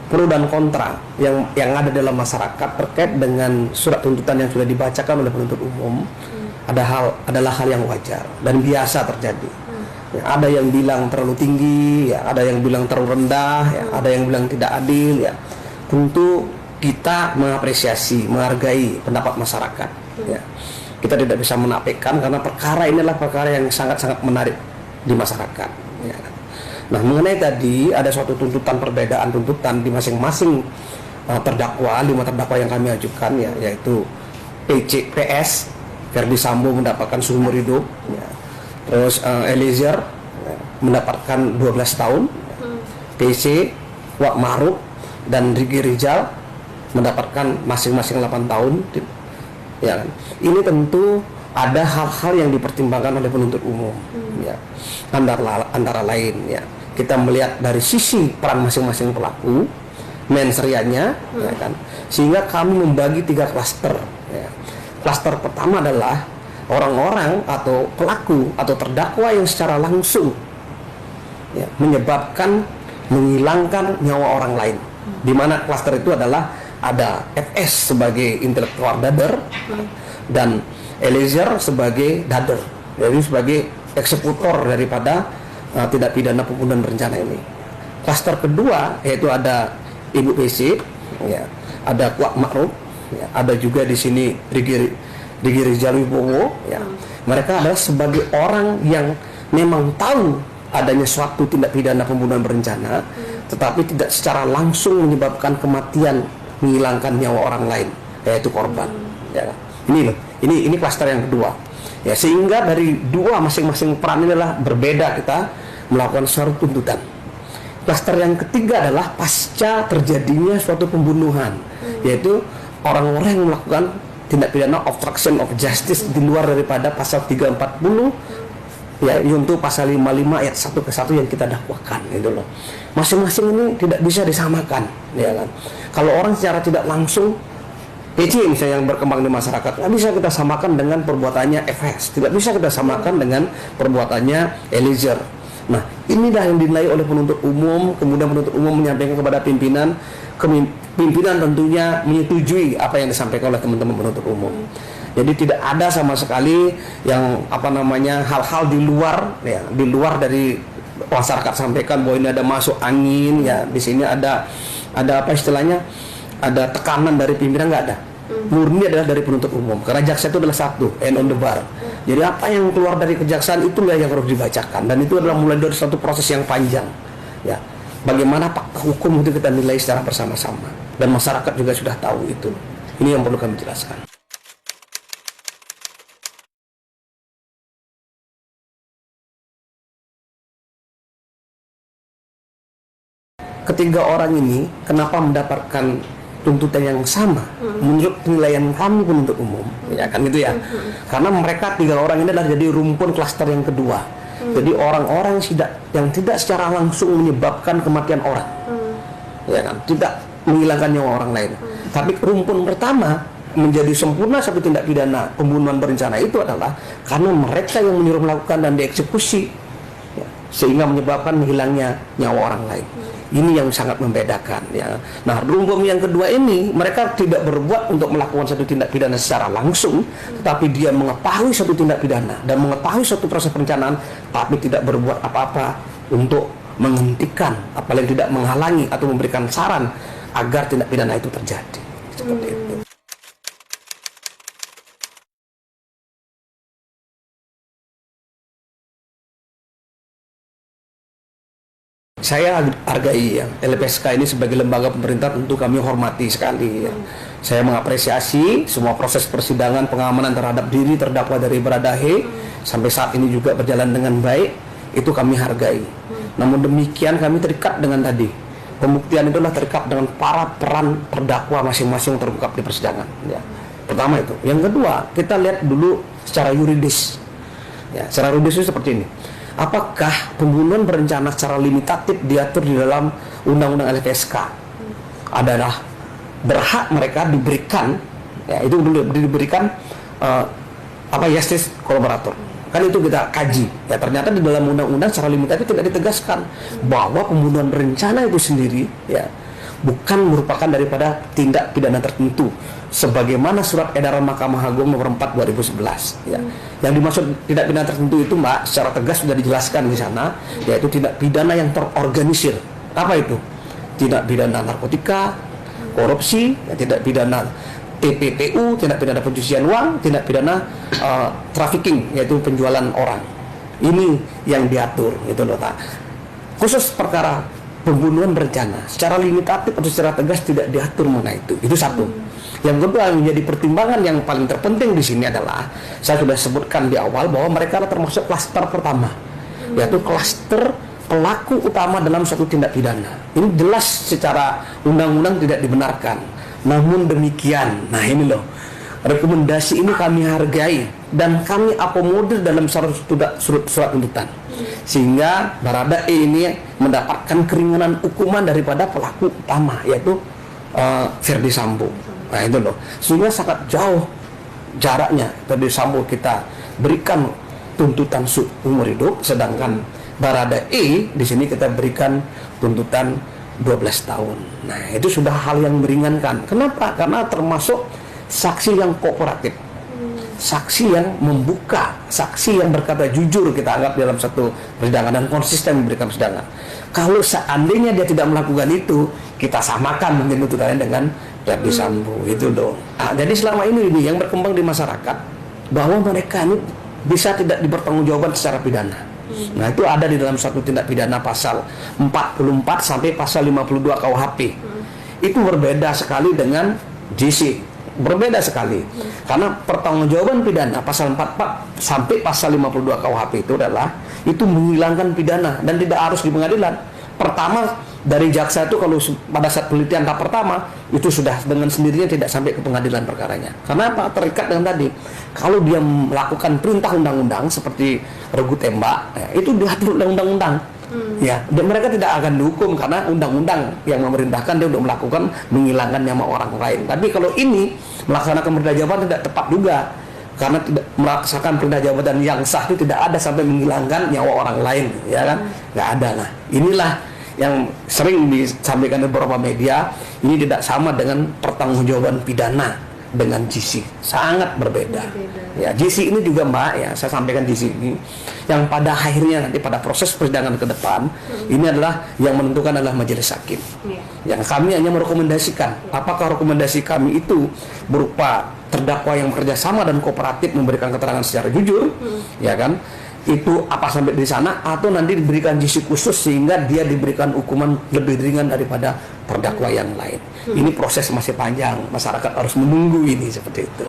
pro dan kontra yang ada dalam masyarakat terkait dengan surat tuntutan yang sudah dibacakan oleh penuntut umum adalah hal yang wajar dan biasa terjadi. Ya, ada yang bilang terlalu tinggi, ya, ada yang bilang terlalu rendah, ya, ada yang bilang tidak adil. Ya, tentu kita mengapresiasi, menghargai pendapat masyarakat. Ya. Kita tidak bisa menafikan karena perkara ini adalah perkara yang sangat-sangat menarik di masyarakat. Ya. Nah, mengenai tadi ada suatu tuntutan, perbedaan tuntutan di masing-masing terdakwa, 5 terdakwa yang kami ajukan, ya, yaitu PS Verdi Sambo mendapatkan seumur hidup, ya. Terus Eliezer mendapatkan 12 tahun, PC Kuat Ma'ruf dan Riki Rizal mendapatkan masing-masing 8 tahun. Ya, ini tentu ada hal-hal yang dipertimbangkan oleh penuntut umum, ya. Antara lain, ya, kita melihat dari sisi peran masing-masing pelaku, mensrianya, ya kan, sehingga kami membagi 3 klaster. Ya. Klaster pertama adalah orang-orang atau pelaku atau terdakwa yang secara langsung, ya, menyebabkan menghilangkan nyawa orang lain. Di mana klaster itu adalah ada FS sebagai intelektual dader dan Eliezer sebagai dader, jadi sebagai eksekutor daripada tindak pidana pembunuhan berencana ini. Klaster kedua yaitu ada Ibu PC, ya, ada Kuat Ma'ruf, ya, ada juga di sini Riki Rizal Wibowo, ya. Mereka adalah sebagai orang yang memang tahu adanya suatu tindak pidana pembunuhan berencana, tetapi tidak secara langsung menyebabkan kematian, menghilangkan nyawa orang lain, yaitu korban. Ya. Ini klaster yang kedua. Ya, sehingga dari dua masing-masing peran ini adalah berbeda kita melakukan suatu tuntutan. Klaster yang ketiga adalah pasca terjadinya suatu pembunuhan, yaitu orang-orang yang melakukan tindak pidana obstruction of justice di luar daripada pasal 340, ya, yaitu pasal 55 ayat 1 ke 1 yang kita dakwakan, gitu loh. Masing-masing ini tidak bisa disamakan, ya kan. Kalau orang secara tidak langsung PC misalnya yang berkembang di masyarakat, tidak bisa kita samakan dengan perbuatannya FS, tidak bisa kita samakan dengan perbuatannya Eliezer. Nah, inilah yang dinilai oleh penuntut umum, kemudian penuntut umum menyampaikan kepada pimpinan tentunya menyetujui apa yang disampaikan oleh teman-teman penuntut umum. Jadi tidak ada sama sekali yang hal-hal di luar, ya, di luar dari masyarakat sampaikan bahwa ini ada masuk angin, ya, di sini ada apa istilahnya, ada tekanan dari pimpinan, nggak ada. Murni adalah dari penuntut umum, karena jaksa itu adalah satu, end on the bar. Jadi apa yang keluar dari kejaksaan itulah yang harus dibacakan, dan itu adalah mulai dari satu proses yang panjang, ya. Bagaimana fakta hukum itu kita nilai secara bersama-sama, dan masyarakat juga sudah tahu itu. Ini yang perlu kami jelaskan. Ketiga orang ini kenapa mendapatkan tuntutan yang sama menurut penilaian kami penuntut umum, ya kan, gitu ya. Karena mereka 3 orang ini adalah jadi rumpun klaster yang kedua. Jadi orang-orang yang tidak secara langsung menyebabkan kematian orang, ya kan, tidak menghilangkan nyawa orang lain. Tapi rumpun pertama menjadi sempurna satu tindak pidana pembunuhan berencana itu adalah karena mereka yang menyuruh melakukan dan dieksekusi, ya, sehingga menyebabkan hilangnya nyawa orang lain. Ini yang sangat membedakan, ya. Nah, rumpun yang kedua ini mereka tidak berbuat untuk melakukan satu tindak pidana secara langsung, tetapi dia mengetahui satu tindak pidana dan mengetahui satu proses perencanaan, tapi tidak berbuat apa-apa untuk menghentikan, apalagi tidak menghalangi atau memberikan saran agar tindak pidana itu terjadi. Seperti itu. Saya hargai, ya, LPSK ini sebagai lembaga pemerintah tentu kami hormati sekali, ya. Saya mengapresiasi semua proses persidangan pengamanan terhadap diri terdakwa dari Baradahe sampai saat ini juga berjalan dengan baik, itu kami hargai. Namun demikian kami terikat dengan tadi, pembuktian itulah terikat dengan para peran terdakwa masing-masing terungkap di persidangan, ya. Pertama itu. Yang kedua, kita lihat dulu secara yuridis, ya. Secara yuridis itu seperti ini. Apakah pembunuhan berencana secara limitatif diatur di dalam Undang-Undang LPSK adalah berhak mereka diberikan, ya, itu dulu diberikan justice kolaborator. Kan itu kita kaji, ya, ternyata di dalam undang-undang secara limitatif tidak ditegaskan bahwa pembunuhan berencana itu sendiri, ya, bukan merupakan daripada tindak pidana tertentu sebagaimana surat edaran Mahkamah Agung nomor 4 2011 ya. Yang dimaksud tindak pidana tertentu itu Mbak secara tegas sudah dijelaskan di sana, yaitu tindak pidana yang terorganisir. Apa itu? Tindak pidana narkotika, korupsi, ya, tindak pidana TPPU, tindak pidana pencucian uang, tindak pidana trafficking, yaitu penjualan orang. Ini yang diatur gitu loh Pak. Khusus perkara pembunuhan berencana secara limitatif atau secara tegas tidak diatur mengenai itu. Itu satu. Yang kedua, yang menjadi pertimbangan yang paling terpenting di sini adalah saya sudah sebutkan di awal bahwa mereka termasuk klaster pertama, yaitu klaster pelaku utama dalam suatu tindak pidana. Ini jelas secara undang-undang tidak dibenarkan. Namun demikian, nah ini loh, rekomendasi ini kami hargai dan kami akomodir dalam surat tuntutan, sehingga Baradae ini mendapatkan keringanan hukuman daripada pelaku utama, yaitu Ferdi Sambo. Nah itu loh, sehingga sangat jauh jaraknya. Ferdi Sambo kita berikan tuntutan umur hidup, sedangkan Baradae di sini kita berikan tuntutan 12 tahun. Nah itu sudah hal yang meringankan. Kenapa? Karena termasuk saksi yang kooperatif, saksi yang membuka, saksi yang berkata jujur kita anggap dalam satu persidangan dan konsisten memberikan persidangan. Kalau seandainya dia tidak melakukan itu, kita samakan mungkin tuntutannya dengan Ferdi Sambo itu dong. Nah, jadi selama ini yang berkembang di masyarakat bahwa mereka ini bisa tidak dipertanggungjawabkan secara pidana. Nah itu ada di dalam satu tindak pidana pasal 44 sampai pasal 52 KUHP. Itu berbeda sekali dengan JC. Berbeda sekali. Karena pertanggungjawaban pidana pasal 44 sampai pasal 52 KUHP itu adalah itu menghilangkan pidana dan tidak harus di pengadilan. Pertama dari jaksa itu kalau pada saat penelitian tahap pertama itu sudah dengan sendirinya tidak sampai ke pengadilan perkaranya. Karena apa? Terikat dengan tadi. Kalau dia melakukan perintah undang-undang seperti regu tembak, ya, itu diatur oleh undang-undang. Ya, dan mereka tidak akan dihukum karena undang-undang yang memerintahkan dia untuk melakukan menghilangkan nyawa orang lain. Tapi kalau ini melaksanakan perintah jabatan tidak tepat juga, karena tidak melaksanakan perintah jabatan yang sah itu tidak ada sampai menghilangkan nyawa orang lain, ya kan? Nggak ada. Nah, inilah yang sering disampaikan di beberapa media, ini tidak sama dengan pertanggungjawaban pidana dengan GC, sangat berbeda. Ya, GC ini juga Mbak, ya saya sampaikan di sini, yang pada akhirnya nanti pada proses persidangan ke depan, ini adalah yang menentukan adalah majelis hakim. Yang kami hanya merekomendasikan, apakah rekomendasi kami itu berupa terdakwa yang bekerja sama dan kooperatif memberikan keterangan secara jujur, ya kan? Itu apa sampai di sana atau nanti diberikan GC khusus sehingga dia diberikan hukuman lebih ringan daripada terdakwa yang lain. Ini proses masih panjang, masyarakat harus menunggu ini seperti itu.